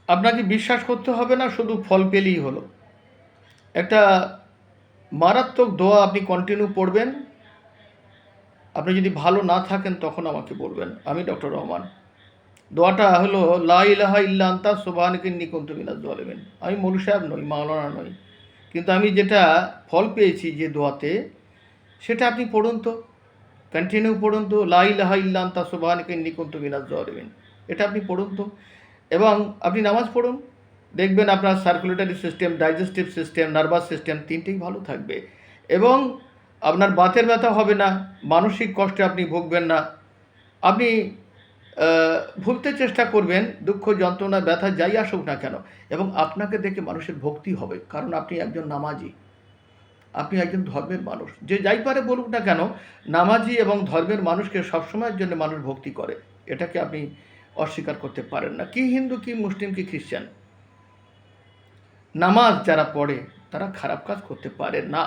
আপনাকে বিশ্বাস করতে হবে না, শুধু ফল পেলেই হলো। একটা মারাত্মক দোয়া আপনি কন্টিনিউ পড়বেন। আপনি যদি ভালো না থাকেন তখন আমাকে বলবেন। আমি ডক্টর রহমান। দোয়াটা হলো, লা ইলাহা ইল্লা আনতা সুবহানাকা ইন্নী কুনতু মিনাজ জালিমিন। আমি মৌলভী সাহেব নই, মাওলানা নই, কিন্তু আমি যেটা ফল পেয়েছি যে দোয়াতে, সেটা আপনি পড়ুন তো, কন্টিনিউ পড়ুন তো, লা ইলাহা ইল্লা আনতা সুবহানাকা ইন্নী কুনতু মিনাজ জালিমিন। এটা আপনি পড়ুন তো, এবং আপনি নামাজ পড়ুন। দেখবেন আপনার circulatory system, digestive system, nervous system তিনটেই ভালো থাকবে, এবং আপনার বাতের ব্যথা হবে না, মানসিক কষ্টে আপনি ভুগবেন না। আপনি ভুলতে চেষ্টা করবেন, দুঃখ যন্ত্রণা ব্যথা যাই আসুক না কেন, এবং আপনাকে দেখে মানুষের ভক্তি হবে, কারণ আপনি একজন নামাজি, আপনি একজন ধর্মের মানুষ। যে যাই পারে বলুক না কেন, নামাজি এবং ধর্মের মানুষকে সবসময়ের জন্য মানুষ ভক্তি করে, এটাকে আপনি অস্বীকার করতে পারেন না। কি হিন্দু, কি মুসলিম, কি খ্রিস্টান, নামাজ যারা পড়ে তারা খারাপ কাজ করতে পারে না।